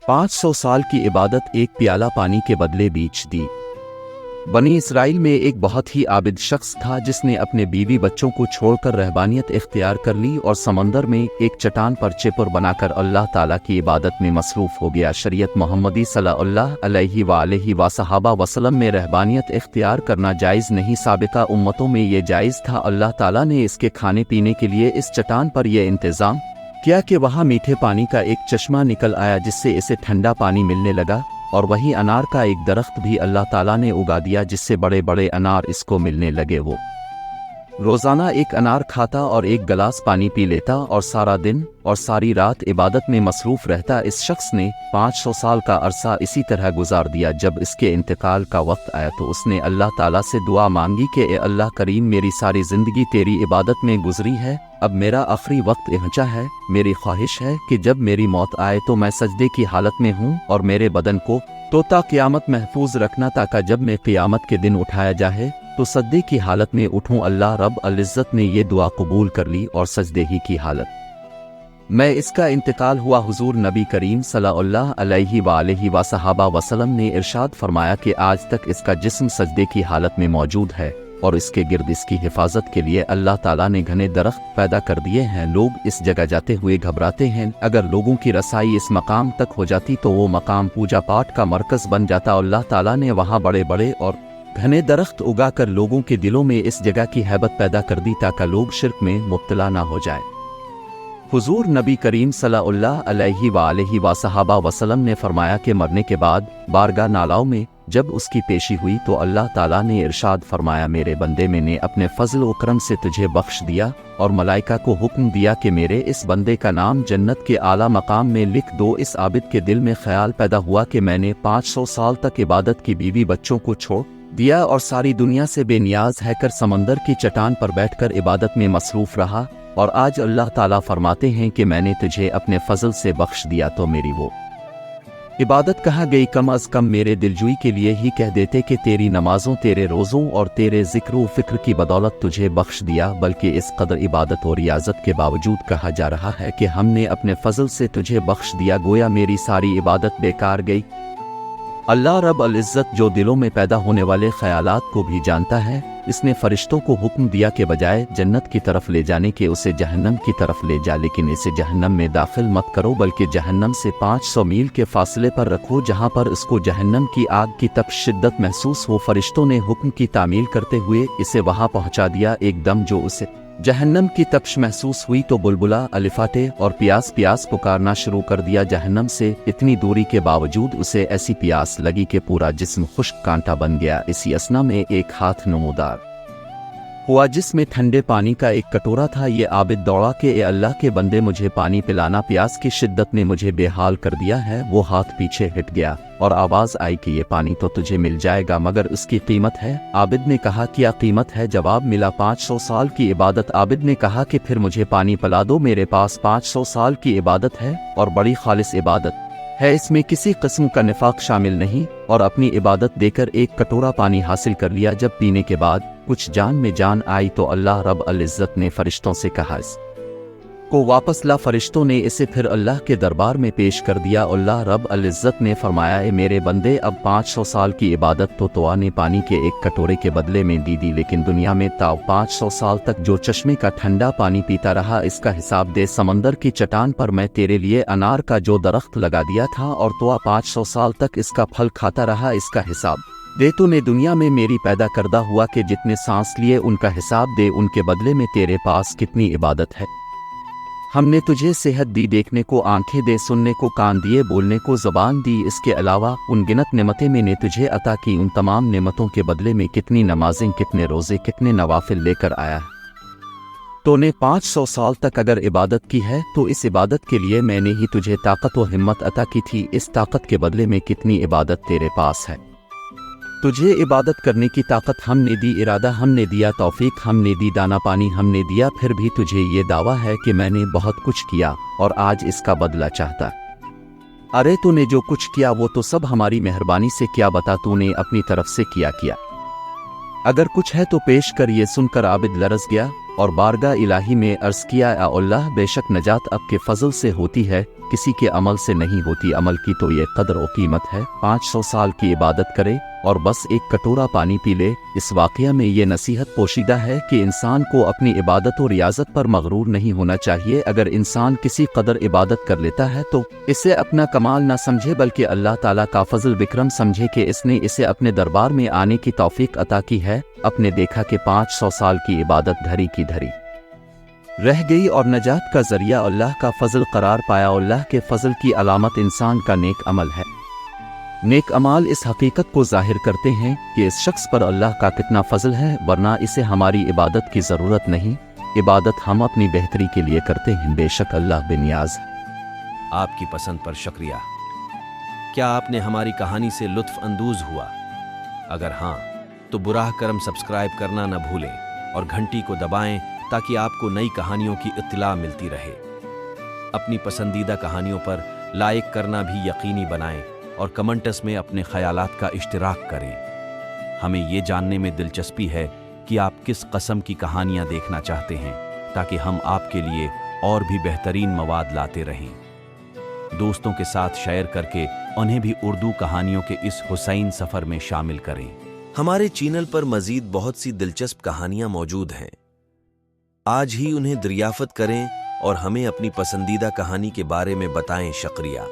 500 साल की इबादत एक प्याला पानी के बदले बेच दी। बनी इसराइल में एक बहुत ही आबिद शख्स था जिसने अपने बीवी बच्चों को छोड़कर रहबानियत इख्तियार कर ली और समंदर में एक चट्टान पर चिपर बनाकर अल्लाह ताला की इबादत में मसरूफ़ हो गया। शरीयत मोहम्मदी सल्लल्लाहु अलैहि वसल्लम में रहबानियत इख्तियार करना जायज़ नहीं, साबिका उम्मतों में ये जायज़ था। अल्लाह ताला ने इसके खाने पीने के लिए इस चट्टान पर यह इंतज़ाम किया कि वहाँ मीठे पानी का एक चश्मा निकल आया जिससे इसे ठंडा पानी मिलने लगा, और वहीं अनार का एक दरख्त भी अल्लाह ताला ने उगा दिया जिससे बड़े बड़े अनार इसको मिलने लगे। वो रोज़ाना एक अनार खाता और एक गिलास पानी पी लेता और सारा दिन और सारी रात इबादत में मसरूफ़ रहता। इस शख्स ने 500 साल का अरसा इसी तरह गुजार दिया। जब इसके इंतकाल का वक्त आया तो उसने अल्लाह ताला से दुआ मांगी कि ए अल्लाह करीम, मेरी सारी ज़िंदगी तेरी इबादत में गुजरी है, अब मेरा आखिरी वक्त पहुंचा है। मेरी ख्वाहिश है कि जब मेरी मौत आए तो मैं सजदे की हालत में हूँ और मेरे बदन को ता क़यामत महफूज रखना, ताकि जब मैं क़यामत के दिन उठाया जाए तो सजदे की हालत में उठूं। अल्लाह रब अल इज़्ज़त ने ये दुआ कबूल कर ली और सजदे ही की हालत में इसका इंतकाल हुआ। हुजूर नबी करीम सल्लल्लाहु अलैहि वसल्लम ने इरशाद फरमाया कि आज तक इसका जिस्म सजदे की हालत में मौजूद है और इसके गिर्द इसकी हिफाजत के लिए अल्लाह ताला ने घने दरख्त पैदा कर दिए हैं। लोग इस जगह जाते हुए घबराते हैं। अगर लोगों की रसाई इस मकाम तक हो जाती तो वो मकाम पूजा पाठ का मरकज़ बन जाता। अल्लाह ताला ने वहाँ बड़े बड़े और घने दरख्त उगाकर लोगों के दिलों में इस जगह की हैबत पैदा कर दी ताकि लोग शिर्क में मुब्तला ना हो जाए। हुजूर नबी करीम सल्लल्लाहु अलैहि वसल्लम ने फरमाया कि मरने के बाद बारगाह नालाओं में जब उसकी पेशी हुई तो अल्लाह ताला ने इरशाद फरमाया, मेरे बंदे, मैंने अपने फजल व करम से तुझे बख्श दिया, और मलाइका को हुक्म दिया कि मेरे इस बंदे का नाम जन्नत के आला मकाम में लिख दो। इस आबिद के दिल में ख्याल पैदा हुआ कि मैंने 500 साल तक इबादत की बीवी बच्चों को छोड़ दिया और सारी दुनिया से बेनियाज रहकर समंदर की चट्टान पर बैठकर इबादत में मसरूफ़ रहा, और आज अल्लाह ताला फरमाते हैं कि मैंने तुझे अपने फजल से बख्श दिया तो मेरी वो इबादत कहाँ गई। कम अज़ कम मेरे दिलजुई के लिए ही कह देते कि तेरी नमाजों, तेरे रोज़ों और तेरे ज़िक्र व फ़िक्र की बदौलत तुझे बख्श दिया, बल्कि इस कदर इबादत और रियाजत के बावजूद कहा जा रहा है कि हमने अपने फजल से तुझे बख्श दिया, गोया मेरी सारी इबादत बेकार गई। अल्लाह रब अल इज़्ज़त जो दिलों में पैदा होने वाले ख़यालात को भी जानता है, इसने फ़रिश्तों को हुक्म दिया कि बजाय जन्नत की तरफ ले जाने के उसे जहन्नम की तरफ ले जा, लेकिन इसे जहन्नम में दाखिल मत करो, बल्कि जहन्नम से 500 मील के फासले पर रखो जहाँ पर उसको जहन्नम की आग की तप शिद्दत महसूस हो। फ़रिश्तों ने हुक्म की तामील करते हुए इसे वहाँ पहुँचा दिया। एकदम जो उसे जहन्नम की तपश महसूस हुई तो बुलबुला, अलिफाटे और प्यास प्यास पुकारना शुरू कर दिया। जहन्नम से इतनी दूरी के बावजूद उसे ऐसी प्यास लगी कि पूरा जिस्म खुश्क कांटा बन गया। इसी असना में एक हाथ नमूदार हुआ जिसमें ठंडे पानी का एक कटोरा था। ये आबिद दौड़ा कि ए अल्लाह के बंदे, मुझे पानी पिलाना, प्यास की शिद्दत ने मुझे बेहाल कर दिया है। वो हाथ पीछे हट गया और आवाज़ आई कि ये पानी तो तुझे मिल जाएगा, मगर उसकी कीमत है। आबिद ने कहा, क्या कीमत है? जवाब मिला, 500 साल की इबादत। आबिद ने कहा कि फिर मुझे पानी पिला दो, मेरे पास 500 साल की इबादत है और बड़ी खालिस इबादत है, इसमें किसी किस्म का निफाक शामिल नहीं। और अपनी इबादत देकर एक कटोरा पानी हासिल कर लिया। जब पीने के बाद कुछ जान में जान आई तो अल्लाह रब अल इज़्ज़त ने फरिश्तों से कहा, को वापस ला। फरिश्तों ने इसे फिर अल्लाह के दरबार में पेश कर दिया। अल्लाह रब अल इज़्ज़त ने फरमाया, ए मेरे बंदे, अब 500 साल की इबादत तो तोआ ने पानी के एक कटोरे के बदले में दी, लेकिन दुनिया में ताव 500 साल तक जो चश्मे का ठंडा पानी पीता रहा, इसका हिसाब दे। समंदर की चट्टान पर मैं तेरे लिए अनार का जो दरख्त लगा दिया था और तोआ 500 साल तक इसका फल खाता रहा, इसका हिसाब दे। तूने दुनिया में मेरी पैदा करदा हुआ कि जितने सांस लिए उनका हिसाब दे। उनके बदले में तेरे पास कितनी इबादत है। हमने तुझे सेहत दी, देखने को आंखें दे, सुनने को कान दिए, बोलने को ज़बान दी। इसके अलावा उनगिनत नेमतें मैंने तुझे अता की। उन तमाम नेमतों के बदले में कितनी नमाजें, कितने रोज़े, कितने नवाफिल लेकर आया है। तूने 500 साल तक अगर इबादत की है तो इस इबादत के लिए मैंने ही तुझे ताकत व हिम्मत अता की थी। इस ताकत के बदले में कितनी इबादत तेरे पास है। तुझे इबादत करने की ताकत हमने दी, इरादा हमने दिया, तौफीक हमने दी, दाना पानी हमने दिया, फिर भी तुझे ये दावा है कि मैंने बहुत कुछ किया और आज इसका बदला चाहता। अरे तूने जो कुछ किया वो तो सब हमारी मेहरबानी से किया, बता तूने अपनी तरफ से किया। अगर कुछ है तो पेश कर। ये सुनकर आबिद लरज़ गया और बारगाह इलाही में अर्ज़ किया, या अल्लाह, बेशक नजात अब के फजल से होती है, किसी के अमल से नहीं होती। अमल की तो ये कदर और कीमत है। 500 साल की इबादत करे और बस एक कटोरा पानी पी ले। इस वाक़या में ये नसीहत पोशीदा है कि इंसान को अपनी इबादत और रियाजत पर मगरूर नहीं होना चाहिए। अगर इंसान किसी कदर इबादत कर लेता है तो इसे अपना कमाल न समझे, बल्कि अल्लाह ताला का फजल विक्रम समझे कि इसने इसे अपने दरबार में आने की तौफीक अता की है। अपने देखा कि 500 साल की इबादत धरी की धरी रह गई और नजात का जरिया अल्लाह का फजल करार पाया। अल्लाह के फजल की अलामत इंसान का नेक अमल है। नेक अमाल इस हकीकत को जाहिर करते हैं कि इस शख्स पर अल्लाह का कितना फजल है, वरना इसे हमारी इबादत की ज़रूरत नहीं। इबादत हम अपनी बेहतरी के लिए करते हैं। बेशक अल्लाह बेनियाज है। आपकी पसंद पर शुक्रिया। क्या आपने हमारी कहानी से लुत्फ अंदोज हुआ? अगर हाँ, तो बुराह करम सब्सक्राइब करना न भूलें और घंटी को दबाएं ताकि आपको नई कहानियों की इत्तला मिलती रहे। अपनी पसंदीदा कहानियों पर लाइक करना भी यकीनी बनाएं और कमेंट्स में अपने ख्यालात का इश्तिराक करें। हमें ये जानने में दिलचस्पी है कि आप किस कस्म की कहानियां देखना चाहते हैं, ताकि हम आपके लिए और भी बेहतरीन मवाद लाते रहें। दोस्तों के साथ शेयर करके उन्हें भी उर्दू कहानियों के इस हुसैन सफ़र में शामिल करें। हमारे चैनल पर मज़ीद बहुत सी दिलचस्प कहानियां मौजूद हैं। आज ही उन्हें दरियाफ़त करें और हमें अपनी पसंदीदा कहानी के बारे में बताएं। शुक्रिया।